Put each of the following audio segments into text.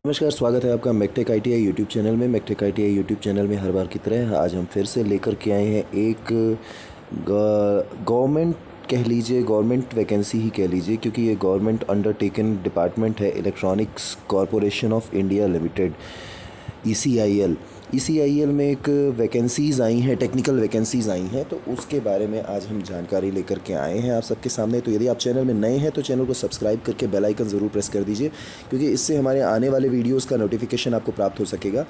नमस्कार, स्वागत है आपका मैकटेक आईटीआई यूट्यूब चैनल में। मैकटेक आईटीआई यूट्यूब चैनल में हर बार की तरह आज हम फिर से लेकर के आए हैं एक गवर्नमेंट कह लीजिए, गवर्नमेंट वैकेंसी ही कह लीजिए, क्योंकि ये गवर्नमेंट अंडरटेकन डिपार्टमेंट है, electronics corporation of India limited, ECIL। ECIL में एक वैकेंसीज़ आई हैं, टेक्निकल वैकेंसीज़ आई हैं, तो उसके बारे में आज हम जानकारी लेकर के आए हैं आप सबके सामने। तो यदि आप चैनल में नए हैं तो चैनल को सब्सक्राइब करके बेल आइकन ज़रूर प्रेस कर दीजिए, क्योंकि इससे हमारे आने वाले वीडियोज़ का नोटिफिकेशन आपको प्राप्त हो सकेगा।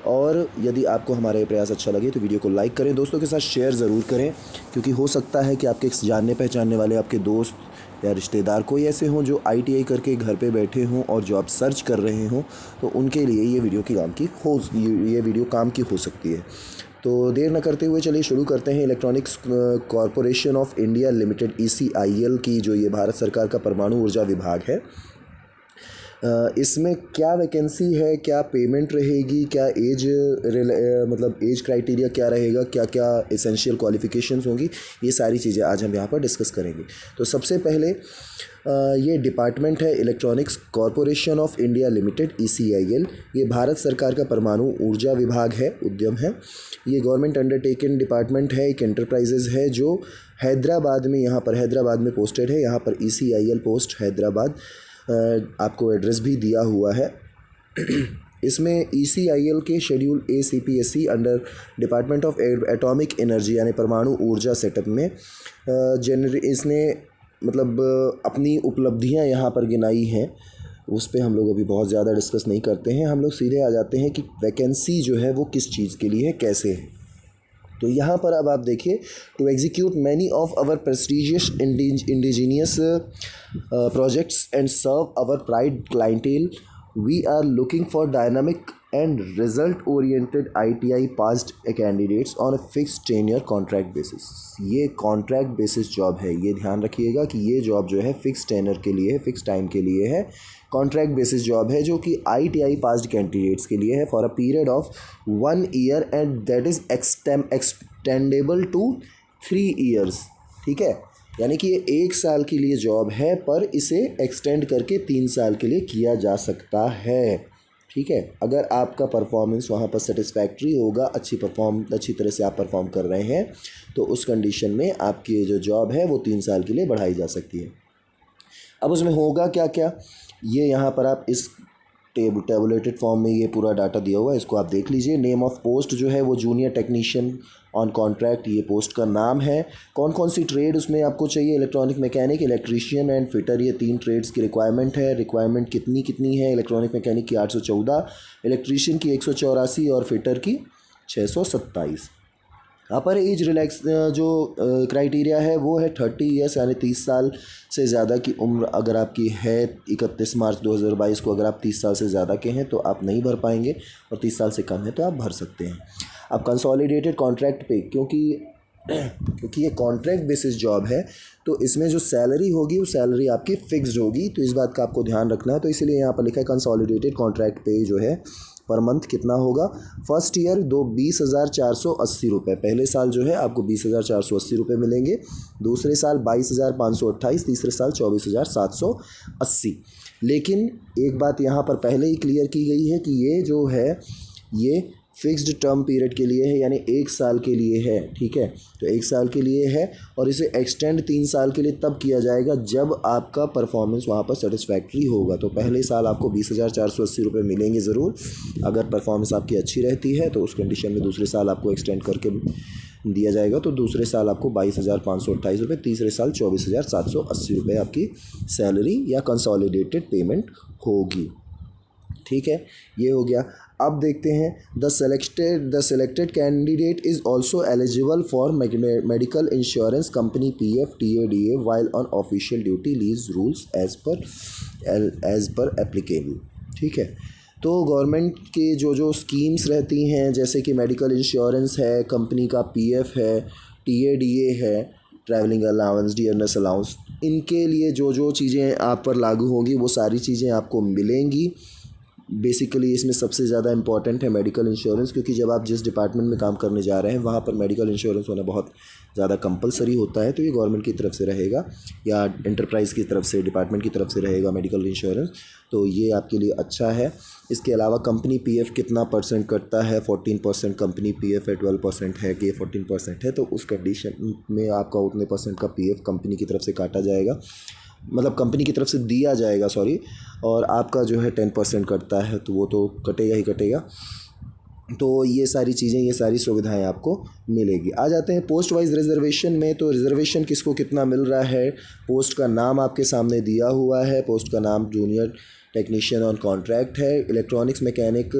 और यदि आपको हमारा ये प्रयास अच्छा लगे तो वीडियो को लाइक करें, दोस्तों के साथ शेयर ज़रूर करें, क्योंकि हो सकता है कि आपके जानने पहचानने वाले, आपके दोस्त या रिश्तेदार कोई ऐसे हों जो ITI करके घर पे बैठे हों और जॉब सर्च कर रहे हों, तो उनके लिए ये वीडियो काम की हो सकती है। तो देर न करते हुए चलिए शुरू करते हैं। Electronics corporation of India limited ECIL की जो ये भारत सरकार का परमाणु ऊर्जा विभाग है, इसमें क्या वैकेंसी है, क्या पेमेंट रहेगी, क्या मतलब एज क्राइटेरिया क्या रहेगा, क्या क्या एसेंशियल क्वालिफ़िकेशंस होंगी, ये सारी चीज़ें आज हम यहाँ पर डिस्कस करेंगे। तो सबसे पहले ये डिपार्टमेंट है electronics corporation of India limited ECIL। ये भारत सरकार का परमाणु ऊर्जा विभाग है, उद्यम है। ये गवर्नमेंट अंडरटेकन डिपार्टमेंट है, एक एंटरप्राइजेज़ है जो हैदराबाद में, यहाँ पर हैदराबाद में पोस्टेड है। यहाँ पर ECIL पोस्ट हैदराबाद, आपको एड्रेस भी दिया हुआ है। इसमें ECIL के schedule A CPSE under department of atomic energy यानी परमाणु ऊर्जा सेटअप में इसने मतलब अपनी उपलब्धियां यहाँ पर गिनाई हैं। उस पे हम लोग अभी बहुत ज़्यादा डिस्कस नहीं करते हैं, हम लोग सीधे आ जाते हैं कि वैकेंसी जो है वो किस चीज़ के लिए है, कैसे है। तो यहाँ पर अब आप देखिए, to execute many of our prestigious indigenous projects and serve our pride clientele, we are looking for dynamic and result oriented ITI passed candidates on a fixed tenure contract basis. ये कॉन्ट्रैक्ट बेसिस जॉब है, ये ध्यान रखिएगा कि ये job जो है fix tenure के लिए है, फिक्स टाइम के लिए है, कॉन्ट्रैक्ट बेसिस जॉब है, जो कि ITI पास्ड कैंडिडेट्स के लिए है for a period of 1 year and that is extendable to 3 years. ठीक है, यानी कि ये 1 साल के लिए जॉब है, पर इसे एक्सटेंड करके 3 साल के लिए किया जा सकता है। ठीक है, अगर आपका परफॉर्मेंस वहाँ पर सेटिस्फैक्ट्री होगा, अच्छी तरह से आप परफॉर्म कर रहे हैं, तो उस कंडीशन में आपकी जो जॉब है वो 3 साल के लिए बढ़ाई जा सकती है। अब उसमें होगा क्या क्या, ये यहाँ पर आप इस टेबुलेटेड फॉर्म में ये पूरा डाटा दिया हुआ है, इसको आप देख लीजिए। नेम ऑफ पोस्ट जो है वो जूनियर टेक्नीशियन ऑन कॉन्ट्रैक्ट, ये पोस्ट का नाम है। कौन कौन सी ट्रेड उसमें आपको चाहिए, electronic mechanic, electrician and fitter, ये 3 ट्रेड्स की रिक्वायरमेंट है। रिक्वायरमेंट कितनी है, इलेक्ट्रॉनिक मैकेनिक की 814, इलेक्ट्रीशियन की 184 और फिटर की 627। अपर एज रिलैक्स जो क्राइटेरिया है वो है 30 ईयर्स, यानी 30 साल से ज़्यादा की उम्र अगर आपकी है 31 मार्च 2022 को, अगर आप 30 साल से ज़्यादा के हैं तो आप नहीं भर पाएंगे, और 30 साल से कम है तो आप भर सकते हैं। अब कंसोलिडेटेड कॉन्ट्रैक्ट पे, क्योंकि ये कॉन्ट्रैक्ट बेसिस जॉब है, तो इसमें जो सैलरी होगी वो सैलरी आपकी फिक्स्ड होगी, तो इस बात का आपको ध्यान रखना है। तो इसीलिए यहाँ पर लिखा है कंसोलिडेटेड कॉन्ट्रैक्ट पे जो है पर मंथ कितना होगा। फर्स्ट ईयर 20,480 रुपये, पहले साल जो है आपको 20,480 रुपये मिलेंगे, दूसरे साल 22,528, तीसरे साल 24,780। लेकिन एक बात यहाँ पर पहले ही क्लियर की गई है कि ये जो है ये फिक्स्ड टर्म पीरियड के लिए है, यानी 1 साल के लिए है। ठीक है, तो 1 साल के लिए है, और इसे एक्सटेंड 3 साल के लिए तब किया जाएगा जब आपका परफॉर्मेंस वहाँ पर सेटिस्फैक्ट्री होगा। तो पहले साल आपको 20,480 रुपये मिलेंगे ज़रूर, अगर परफॉर्मेंस आपकी अच्छी रहती है तो उस कंडीशन में दूसरे साल आपको एक्सटेंड करके दिया जाएगा, तो दूसरे साल आपको 22,528 रुपये, तीसरे साल 24,780 रुपये आपकी सैलरी या कंसोलिडेटेड पेमेंट होगी। ठीक है, ये हो गया। अब देखते हैं, the selected candidate is also eligible for medical insurance company PF TADA while on official duty leaves rules as per applicable. ठीक है, तो गवर्नमेंट के जो स्कीम्स रहती हैं, जैसे कि मेडिकल इंश्योरेंस है, कंपनी का PF है, TADA है, ट्रैवलिंग अलाउंस, डियरनेस अलाउंस, इनके लिए जो चीज़ें आप पर लागू होंगी वो सारी चीज़ें आपको मिलेंगी। बेसिकली इसमें सबसे ज़्यादा इम्पॉर्टेंट है मेडिकल इंश्योरेंस, क्योंकि जब आप जिस डिपार्टमेंट में काम करने जा रहे हैं वहाँ पर मेडिकल इंश्योरेंस होना बहुत ज़्यादा कंपलसरी होता है। तो ये गवर्नमेंट की तरफ से रहेगा या एंटरप्राइज़ की तरफ से, डिपार्टमेंट की तरफ से रहेगा मेडिकल इंश्योरेंस, तो ये आपके लिए अच्छा है। इसके अलावा कंपनी पीएफ कितना परसेंट कटता है, 14% कंपनी पीएफ है, 12% है कि 14% है, तो उस कंडीशन में आपका उतने परसेंट का पीएफ कंपनी की तरफ से काटा जाएगा, मतलब कंपनी की तरफ से दिया जाएगा, सॉरी, और आपका जो है 10% कटता है, तो वो तो कटेगा ही कटेगा। तो ये सारी चीज़ें, ये सारी सुविधाएं आपको मिलेगी। आ जाते हैं पोस्ट वाइज रिजर्वेशन में। तो रिजर्वेशन किसको कितना मिल रहा है, पोस्ट का नाम आपके सामने दिया हुआ है। पोस्ट का नाम जूनियर टेक्नीशियन ऑन कॉन्ट्रैक्ट है, इलेक्ट्रॉनिक्स मैकेनिक,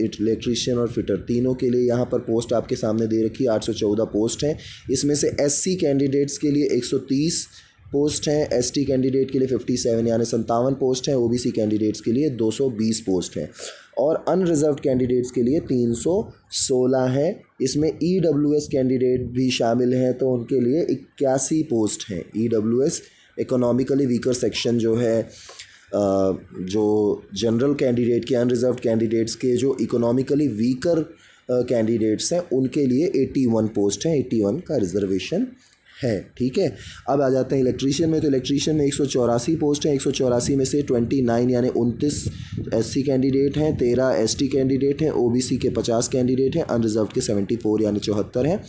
इलेक्ट्रीशियन और फिटर, तीनों के लिए यहाँ पर पोस्ट आपके सामने दे रखी है। 814 पोस्ट हैं। इसमें से एससी कैंडिडेट्स के लिए 130 पोस्ट हैं, एसटी कैंडिडेट के लिए 57 यानी 57 पोस्ट हैं, ओबीसी कैंडिडेट्स के लिए 220 पोस्ट हैं और अनरिजर्व्ड कैंडिडेट्स के लिए 316 हैं। इसमें ईडब्ल्यूएस कैंडिडेट भी शामिल हैं, तो उनके लिए 81 पोस्ट हैं। ईडब्ल्यूएस इकोनॉमिकली वीकर सेक्शन जो है, जो जनरल कैंडिडेट के, अनरिजर्व्ड कैंडिडेट्स के जो इकोनॉमिकली वीकर कैंडिडेट्स हैं, उनके लिए 81 पोस्ट हैं, 81 का रिजर्वेशन है। ठीक है, अब आ जाते हैं इलेक्ट्रीशियन में। तो इलेक्ट्रीशियन में 184 पोस्ट हैं। 184 में से 29 यानी 29 एससी कैंडिडेट हैं, 13 एसटी कैंडिडेट हैं, ओबीसी के 50 कैंडिडेट हैं, अनरिजर्व्ड के 74 यानी 74 हैं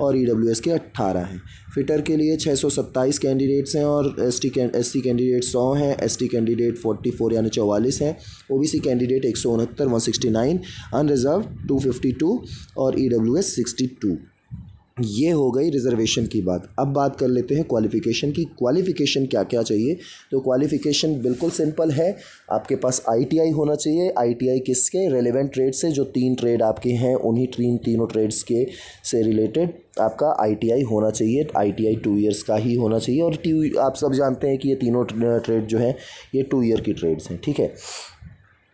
और ईडब्ल्यूएस के 18 हैं। फिटर के लिए 627 कैंडिडेट्स हैं और एससी कैंडिडेट 100 हैं, एसटी कैंडिडेट 44 यानी 44 हैं, ओबीसी कैंडिडेट 169, 169, अनरिजर्व्ड 252 और ईडब्ल्यूएस 62। ये हो गई रिजर्वेशन की बात। अब बात कर लेते हैं क्वालिफ़िकेशन की। क्वालिफ़िकेशन क्या क्या चाहिए, तो क्वालिफ़िकेशन बिल्कुल सिंपल है। आपके पास आईटीआई होना चाहिए। आईटीआई किसके, रेलेवेंट ट्रेड से, जो 3 ट्रेड आपके हैं उन्हीं तीनों ट्रेड्स के से रिलेटेड आपका आईटीआई होना चाहिए। आईटीआई 2 ईयर्स का ही होना चाहिए और आप सब जानते हैं कि ये तीनों ट्रेड जो हैं ये 2 ईयर की ट्रेड्स हैं। ठीक है,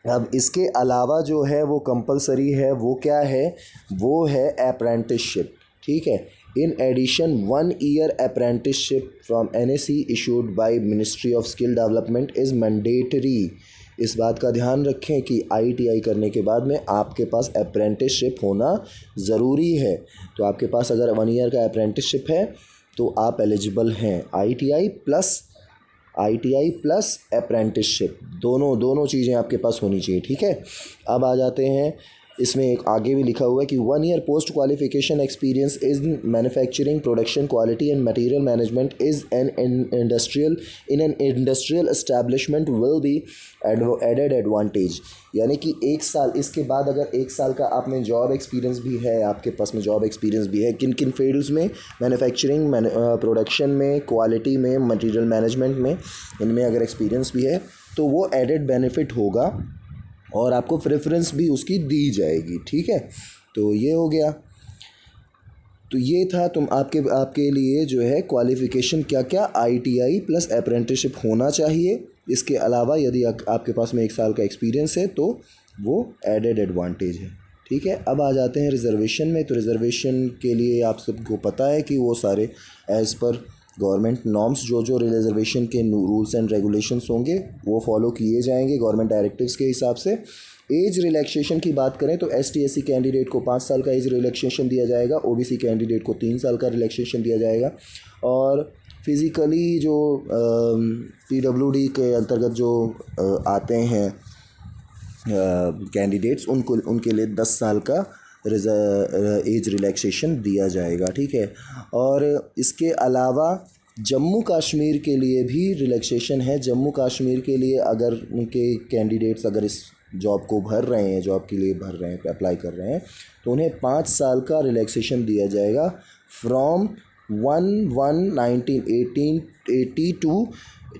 अब इसके अलावा जो है वो कंपलसरी है, वो क्या है, वो है अप्रेंटिसशिप। ठीक है, in addition 1 year apprenticeship from NSC issued by ministry of skill development is mandatory. इस बात का ध्यान रखें कि आईटीआई करने के बाद में आपके पास अप्रेंटिसशिप होना ज़रूरी है। तो आपके पास अगर 1 ईयर का अप्रेंटिसशिप है तो आप एलिजिबल हैं। आईटीआई प्लस अप्रेंटिसशिप, दोनों चीज़ें आपके पास होनी चाहिए। ठीक है, अब आ जाते हैं, इसमें एक आगे भी लिखा हुआ है कि 1 year post qualification experience is manufacturing, production, quality and material management is an industrial establishment will be added advantage. यानी कि 1 साल, इसके बाद अगर 1 साल का आप में जॉब एक्सपीरियंस भी है, आपके पास में जॉब एक्सपीरियंस भी है, किन किन फील्ड्स में, मैन्युफैक्चरिंग, प्रोडक्शन में, क्वालिटी में, मटेरियल मैनेजमेंट में, इनमें अगर एक्सपीरियंस भी है तो वो एडेड बेनिफिट होगा और आपको प्रेफरेंस भी उसकी दी जाएगी। ठीक है, तो ये हो गया। तो ये था तुम आपके लिए जो है क्वालिफ़िकेशन क्या क्या, आईटीआई प्लस अप्रेंटिसशिप होना चाहिए। इसके अलावा यदि आपके पास में 1 साल का एक्सपीरियंस है तो वो एडेड एडवांटेज है। ठीक है, अब आ जाते हैं रिजर्वेशन में। तो रिजर्वेशन के लिए आप सबको पता है कि वो सारे एज़ पर गवर्नमेंट नॉर्म्स, जो रिजर्वेशन के रूल्स एंड रेगुलेशंस होंगे वो फॉलो किए जाएंगे गवर्नमेंट डायरेक्टिव्स के हिसाब से। एज रिलैक्सेशन की बात करें तो एसटी एससी कैंडिडेट को 5 साल का एज रिलैक्सेशन दिया जाएगा, ओबीसी कैंडिडेट को 3 साल का रिलैक्सेशन दिया जाएगा और फिज़िकली जो पीडब्ल्यूडी के अंतर्गत जो आते हैं कैंडिडेट्स, उनके लिए 10 साल का एज रिलैक्सेशन दिया जाएगा। ठीक है, और इसके अलावा जम्मू कश्मीर के लिए भी रिलैक्सेशन है। जम्मू कश्मीर के लिए अगर उनके कैंडिडेट्स अगर इस जॉब को भर रहे हैं, जॉब के लिए भर रहे हैं, अप्लाई कर रहे हैं, तो उन्हें 5 साल का रिलैक्सेशन दिया जाएगा फ्रॉम 1/1/1980 टू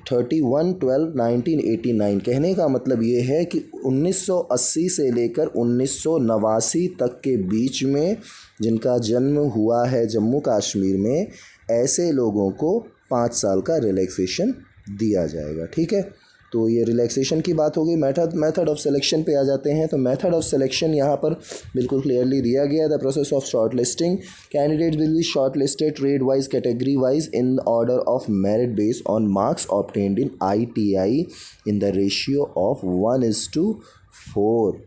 31/12/1989। कहने का मतलब ये है कि 1980 से लेकर 1989 तक के बीच में जिनका जन्म हुआ है जम्मू कश्मीर में, ऐसे लोगों को 5 साल का रिलैक्सेशन दिया जाएगा। ठीक है, तो ये रिलैक्सेशन की बात हो गई। मेथड ऑफ सिलेक्शन पे आ जाते हैं। तो मेथड ऑफ सिलेक्शन यहाँ पर बिल्कुल क्लियरली दिया गया है। The process of short listing, candidate will be short listed trade wise, category wise in order of merit based on marks obtained in ITI in the ratio of 1:4 4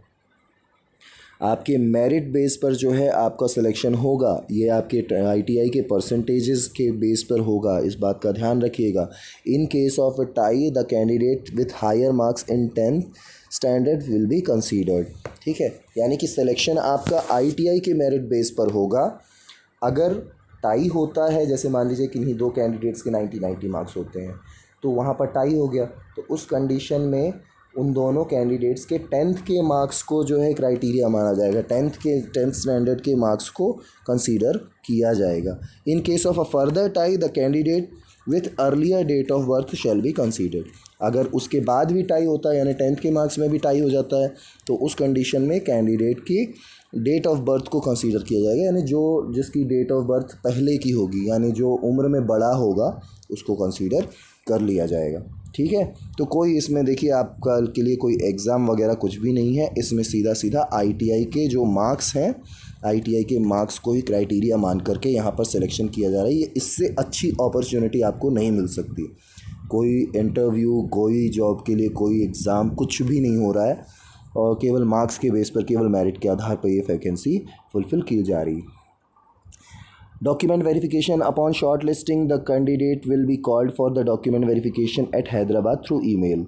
आपके merit base पर जो है आपका selection होगा, ये आपके ITI के percentages के बेस पर होगा, इस बात का ध्यान रखिएगा। In case of a tie the candidate with higher marks in 10th standard will be considered. ठीक है, यानी कि सिलेक्शन आपका ITI के मेरिट बेस पर होगा। अगर टाई होता है, जैसे मान लीजिए किन्हीं दो कैंडिडेट्स के 90 मार्क्स होते हैं, तो वहाँ पर टाई हो गया, तो उस कंडीशन में उन दोनों कैंडिडेट्स के 10th के मार्क्स को जो है क्राइटेरिया माना जाएगा, 10th स्टैंडर्ड के मार्क्स को कंसीडर किया जाएगा। In case of a further tie the candidate with earlier date of birth shall be considered. अगर उसके बाद भी टाई होता है, यानी 10th के मार्क्स में भी टाई हो जाता है, तो उस कंडीशन में कैंडिडेट की डेट ऑफ बर्थ को कंसीडर किया जाएगा, यानी जो जिसकी डेट ऑफ बर्थ पहले की होगी, यानी जो उम्र में बड़ा होगा, उसको कंसीडर कर लिया जाएगा। ठीक है, तो कोई इसमें देखिए आपका के लिए कोई एग्ज़ाम वगैरह कुछ भी नहीं है, इसमें सीधा सीधा ITI के जो मार्क्स हैं, ITI के मार्क्स को ही क्राइटेरिया मान करके यहाँ पर सिलेक्शन किया जा रहा है। ये इससे अच्छी अपॉर्चुनिटी आपको नहीं मिल सकती। कोई इंटरव्यू, कोई जॉब के लिए कोई एग्ज़ाम कुछ भी नहीं हो रहा है, और केवल मार्क्स के बेस पर, केवल मेरिट के आधार पर ये वैकेंसी फुलफ़िल की जा रही। Document verification upon short listing the candidate will be called for the document verification eight Hyderabad through email.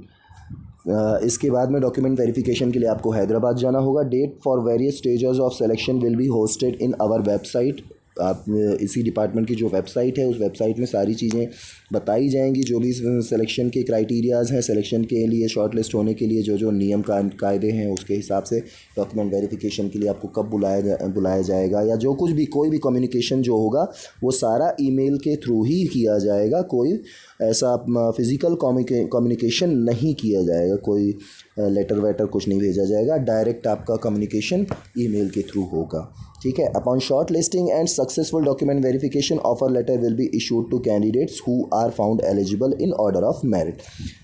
इसके बाद में डॉक्यूमेंट वेरिफिकेशन के लिए आपको हैदराबाद जाना होगा। Date for various stages of selection will be hosted in our website. आप इसी डिपार्टमेंट की जो वेबसाइट है, उस वेबसाइट में सारी चीज़ें बताई जाएंगी, जो भी सिलेक्शन के क्राइटेरियाज़ हैं, सिलेक्शन के लिए शॉर्ट लिस्ट होने के लिए जो जो नियम कायदे हैं, उसके हिसाब से डॉक्यूमेंट वेरिफिकेशन के लिए आपको कब बुलाया जाएगा, या जो कुछ भी कोई भी कम्युनिकेशन जो होगा वो सारा ईमेल के थ्रू ही किया जाएगा। कोई ऐसा फिज़िकल कम्युनिकेशन नहीं किया जाएगा, कोई लेटर वेटर कुछ नहीं भेजा जाएगा, डायरेक्ट आपका कम्युनिकेशन ईमेल के थ्रू होगा। ठीक है, upon short listing and successful document verification offer letter will be issued to candidates who are found eligible in order of merit.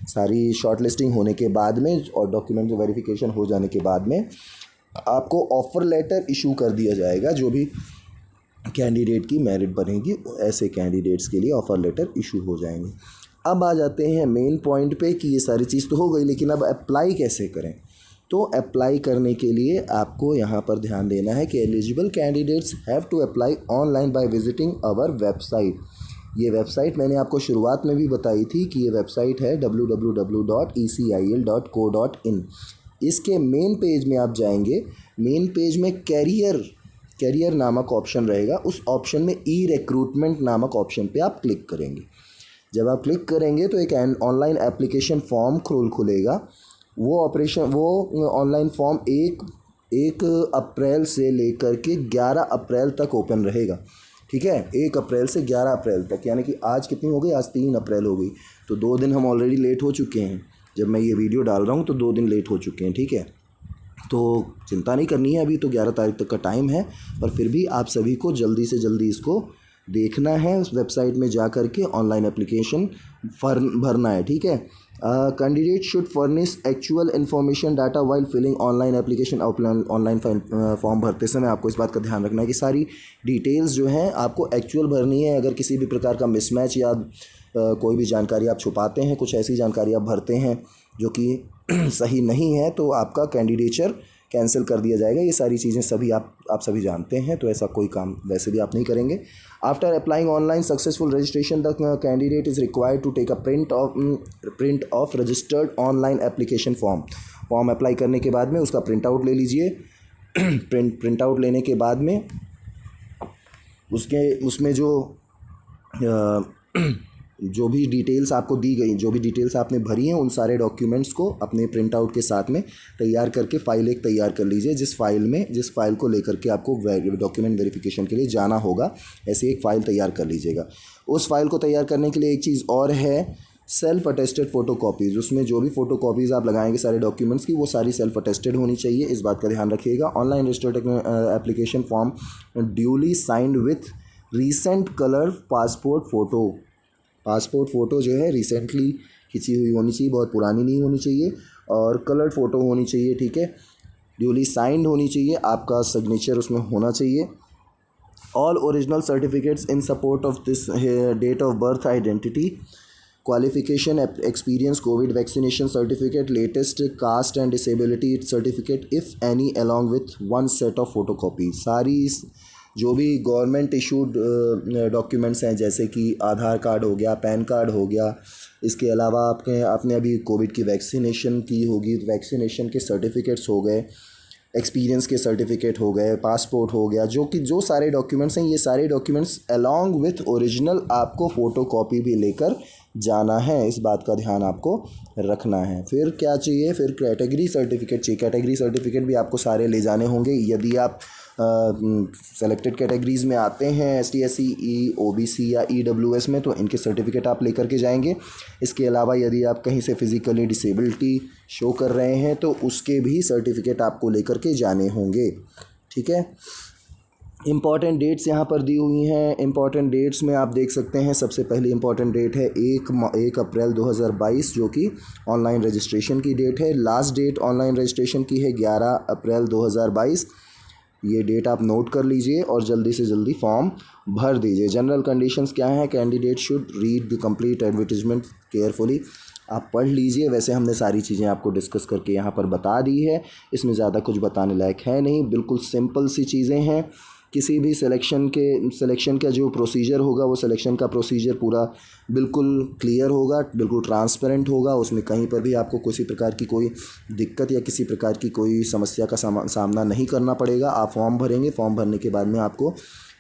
सारी शॉर्ट लिस्टिंग होने के बाद में और डॉक्यूमेंट वेरिफिकेशन हो जाने के बाद में आपको ऑफर लेटर इशू कर दिया जाएगा। जो भी कैंडिडेट की मेरिट बनेगी, ऐसे कैंडिडेट्स के लिए ऑफर लेटर इशू हो जाएंगे। अब आ जाते हैं मेन पॉइंट पे कि ये सारी चीज़ तो हो गई, लेकिन अब अप्लाई कैसे करें। तो अप्लाई करने के लिए आपको यहाँ पर ध्यान देना है कि eligible candidates have to apply online by visiting our website. ये वेबसाइट मैंने आपको शुरुआत में भी बताई थी कि ये वेबसाइट है www.ecil.co.in। इसके मेन पेज में आप जाएंगे, मेन पेज में कैरियर नामक ऑप्शन रहेगा, उस ऑप्शन में ई-रिक्रूटमेंट नामक ऑप्शन पे आप क्लिक करेंगे। जब आप क्लिक करेंगे तो एक ऑनलाइन एप्लीकेशन फॉर्म खुलेगा। वो ऑनलाइन फॉर्म 1 अप्रैल से लेकर के 11 अप्रैल तक ओपन रहेगा। ठीक है, 1 अप्रैल से 11 अप्रैल तक, यानी कि आज कितनी हो गई, आज 3 अप्रैल हो गई, तो 2 दिन हम ऑलरेडी लेट हो चुके हैं। जब मैं ये वीडियो डाल रहा हूँ तो 2 दिन लेट हो चुके हैं। ठीक है, तो चिंता नहीं करनी है, अभी तो 11 तारीख तक का टाइम है, पर फिर भी आप सभी को जल्दी से जल्दी इसको देखना है, उस वेबसाइट में जा कर के ऑनलाइन एप्लीकेशन भरना है। ठीक है, candidate should furnish actual information data while filling online application. Online form भरते समय आपको इस बात का ध्यान रखना है कि सारी डिटेल्स जो हैं आपको एक्चुअल भरनी है। अगर किसी भी प्रकार का मिसमैच या कोई भी जानकारी आप छुपाते हैं, कुछ ऐसी जानकारी आप भरते हैं जो कि सही नहीं है, तो आपका कैंडिडेचर कैंसिल कर दिया जाएगा। ये सारी चीज़ें सभी आप सभी जानते हैं, तो ऐसा कोई काम वैसे भी आप नहीं करेंगे। After applying online successful registration the candidate is required to take a print of registered online application form apply करने के बाद में उसका प्रिंट आउट ले लीजिए। प्रिंट आउट लेने के बाद में उसमें जो भी डिटेल्स आपको दी गई, जो भी डिटेल्स आपने भरी हैं, उन सारे डॉक्यूमेंट्स को अपने प्रिंट आउट के साथ में तैयार करके फाइल एक तैयार कर लीजिए। जिस फाइल को लेकर के आपको डॉक्यूमेंट वेरिफिकेशन के लिए जाना होगा, ऐसी एक फ़ाइल तैयार कर लीजिएगा। उस फाइल को तैयार करने के लिए एक चीज़ और है, सेल्फ अटेस्टेड फ़ोटो कॉपीज़। उसमें जो भी फ़ोटो कॉपीज़ आप लगाएंगे सारे डॉक्यूमेंट्स की, वो सारी सेल्फ अटेस्टेड होनी चाहिए, इस बात का ध्यान रखिएगा। Online registered application form duly signed with recent colour passport photo जो है रिसेंटली खिंची हुई होनी चाहिए, बहुत पुरानी नहीं होनी चाहिए, और कलर्ड फ़ोटो होनी चाहिए। ठीक है, ड्यूली साइंड होनी चाहिए, आपका सिग्नेचर उसमें होना चाहिए। All original certificates in support of this date of birth identity qualification, experience, COVID vaccination certificate, latest caste and disability certificate if any, along with one set of photocopy। सारी जो भी government issued documents हैं जैसे कि आधार card हो गया, pan card हो गया, इसके अलावा आपने अभी कोविड की वैक्सीनेशन की होगी, वैक्सीनेशन के सर्टिफिकेट्स हो गए, एक्सपीरियंस के सर्टिफिकेट हो गए, पासपोर्ट हो गया, जो सारे डॉक्यूमेंट्स हैं, ये सारे डॉक्यूमेंट्स अलॉन्ग विथ ओरिजिनल आपको फ़ोटोकॉपी भी लेकर जाना है। इस बात का ध्यान आपको रखना है। फिर क्या चाहिए, फिर कैटेगरी सर्टिफिकेट चाहिए। कैटेगरी सर्टिफिकेट भी आपको सारे ले जाने होंगे। यदि आप सेलेक्टेड कैटेगरीज़ में आते हैं ST SC OBC या EWS में, तो इनके सर्टिफिकेट आप लेकर के जाएंगे। इसके अलावा यदि आप कहीं से फिज़िकली डिसेबिलिटी शो कर रहे हैं तो उसके भी सर्टिफिकेट आपको लेकर के जाने होंगे। ठीक है। इम्पॉर्टेंट डेट्स यहाँ पर दी हुई हैं। इम्पॉर्टेंट डेट्स में आप देख सकते हैं, सबसे पहली इम्पॉर्टेंट डेट है 1 अप्रैल 2022 जो कि ऑनलाइन रजिस्ट्रेशन की डेट है। लास्ट डेट ऑनलाइन रजिस्ट्रेशन की है 11 अप्रैल 2022। ये डेट आप नोट कर लीजिए और जल्दी से जल्दी फॉर्म भर दीजिए। जनरल कंडीशंस क्या हैं, candidate should read the complete advertisement carefully. आप पढ़ लीजिए। वैसे हमने सारी चीज़ें आपको डिस्कस करके यहाँ पर बता दी है, इसमें ज़्यादा कुछ बताने लायक है नहीं, बिल्कुल सिंपल सी चीज़ें हैं। किसी भी सिलेक्शन का जो प्रोसीजर होगा, वो सिलेक्शन का प्रोसीजर पूरा बिल्कुल क्लियर होगा, बिल्कुल ट्रांसपेरेंट होगा। उसमें कहीं पर भी आपको किसी प्रकार की कोई दिक्कत या किसी प्रकार की कोई समस्या का सामना नहीं करना पड़ेगा। आप फॉर्म भरेंगे, फॉर्म भरने के बाद में आपको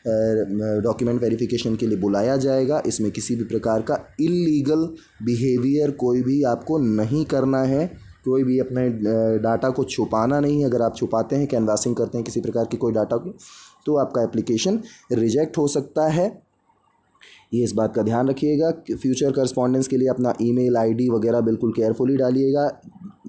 डॉक्यूमेंट वेरिफिकेशन के लिए बुलाया जाएगा। इसमें किसी भी प्रकार का इल्लीगल बिहेवियर कोई भी आपको नहीं करना है, कोई भी अपने डाटा को छुपाना नहीं है। अगर आप छुपाते हैं, कैनवासिंग करते हैं किसी प्रकार की कोई डाटा को, तो आपका एप्लीकेशन रिजेक्ट हो सकता है। ये इस बात का ध्यान रखिएगा। फ्यूचर करस्पॉन्डेंस के लिए अपना ईमेल आईडी वगैरह बिल्कुल केयरफुली डालिएगा।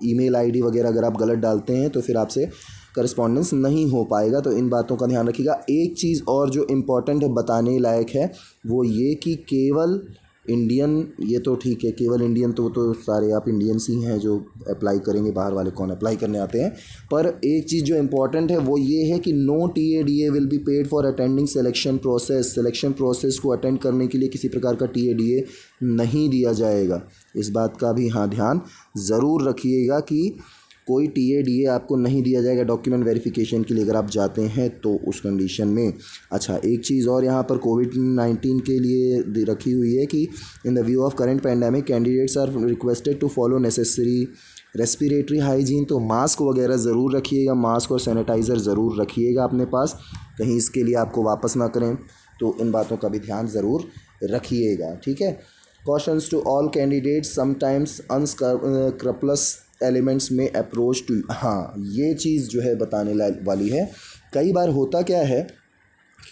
ईमेल आईडी वगैरह अगर आप गलत डालते हैं तो फिर आपसे करस्पॉन्डेंस नहीं हो पाएगा, तो इन बातों का ध्यान रखिएगा। एक चीज़ और जो इम्पोर्टेंट है, बताने लायक है, वो ये कि केवल इंडियन, ये तो ठीक है, केवल इंडियन तो सारे आप इंडियंस ही हैं जो अप्लाई करेंगे, बाहर वाले कौन अप्लाई करने आते हैं। पर एक चीज़ जो इम्पॉर्टेंट है वो ये है कि no TADA will be paid for attending selection process. Selection process को अटेंड करने के लिए किसी प्रकार का TADA नहीं दिया जाएगा। इस बात का भी ध्यान ज़रूर रखिएगा कि कोई TADA आपको नहीं दिया जाएगा डॉक्यूमेंट वेरिफिकेशन के लिए अगर आप जाते हैं तो उस कंडीशन में। अच्छा, एक चीज़ और यहाँ पर COVID-19 के लिए रखी हुई है कि in the view of current pandemic candidates are requested to follow necessary respiratory hygiene. तो मास्क वगैरह ज़रूर रखिएगा, मास्क और सैनिटाइज़र ज़रूर रखिएगा अपने पास, कहीं इसके लिए आपको वापस ना करें, तो इन बातों का भी ध्यान ज़रूर रखिएगा। ठीक है। Cautions to all candidates, sometimes unscrupulous elements में अप्रोच टू। हाँ, ये चीज़ जो है बताने वाली है। कई बार होता क्या है,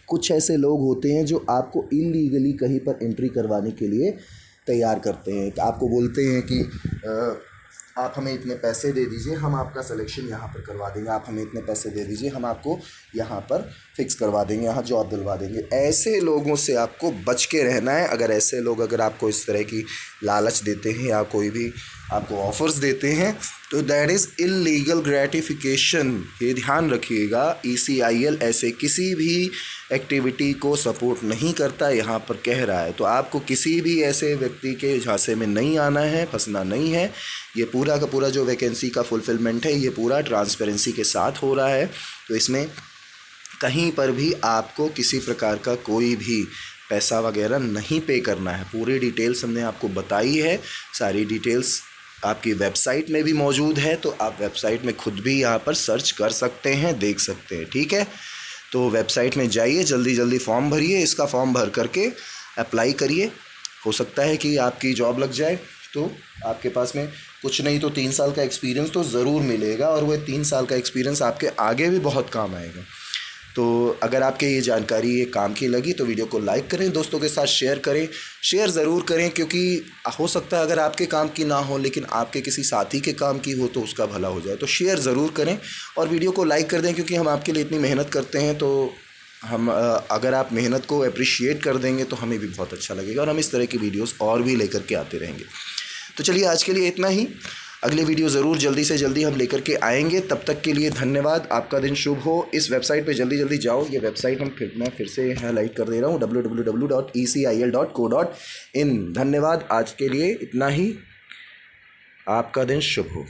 कुछ ऐसे लोग होते हैं जो आपको इलीगली कहीं पर एंट्री करवाने के लिए तैयार करते हैं। आपको बोलते हैं कि आप हमें इतने पैसे दे दीजिए, हम आपका सिलेक्शन यहाँ पर करवा देंगे, आप हमें इतने पैसे दे दीजिए, हम आपको यहाँ पर फिक्स करवा देंगे, यहाँ जॉब दिलवा देंगे। ऐसे लोगों से आपको बच के रहना है। अगर आपको इस तरह की लालच देते हैं या कोई भी आपको ऑफर्स देते हैं, तो दैट इज़ इलीगल ग्रेटिफिकेशन। ये ध्यान रखिएगा। ECIL ऐसे किसी भी एक्टिविटी को सपोर्ट नहीं करता, यहाँ पर कह रहा है। तो आपको किसी भी ऐसे व्यक्ति के झांसे में नहीं आना है, फंसना नहीं है। ये पूरा का पूरा जो वैकेंसी का फुलफिलमेंट है, ये पूरा ट्रांसपेरेंसी के साथ हो रहा है। तो इसमें कहीं पर भी आपको किसी प्रकार का कोई भी पैसा वगैरह नहीं पे करना है। पूरी डिटेल्स हमने आपको बताई है। सारी डिटेल्स आपकी वेबसाइट में भी मौजूद है, तो आप वेबसाइट में खुद भी यहाँ पर सर्च कर सकते हैं, देख सकते हैं। ठीक है। तो वेबसाइट में जाइए, जल्दी फॉर्म भरिए, इसका फॉर्म भर करके अप्लाई करिए। हो सकता है कि आपकी जॉब लग जाए, तो आपके पास में कुछ नहीं तो 3 साल का एक्सपीरियंस तो ज़रूर मिलेगा, और वह 3 साल का एक्सपीरियंस आपके आगे भी बहुत काम आएगा। तो अगर आपके ये जानकारी ये काम की लगी तो वीडियो को लाइक करें, दोस्तों के साथ शेयर करें, शेयर ज़रूर करें, क्योंकि हो सकता है अगर आपके काम की ना हो लेकिन आपके किसी साथी के काम की हो तो उसका भला हो जाए। तो शेयर ज़रूर करें और वीडियो को लाइक कर दें, क्योंकि हम आपके लिए इतनी मेहनत करते हैं। तो हम अगर आप मेहनत को अप्रिशिएट कर देंगे तो हमें भी बहुत अच्छा लगेगा, और हम इस तरह की वीडियोज़ और भी लेकर के आते रहेंगे। तो चलिए, आज के लिए इतना ही। अगले वीडियो ज़रूर जल्दी से जल्दी हम लेकर के आएंगे। तब तक के लिए धन्यवाद, आपका दिन शुभ हो। इस वेबसाइट पे जल्दी जल्दी जाओ, ये वेबसाइट मैं फिर से हाईलाइट कर दे रहा हूँ, www.ecil.co.in। धन्यवाद, आज के लिए इतना ही। आपका दिन शुभ हो।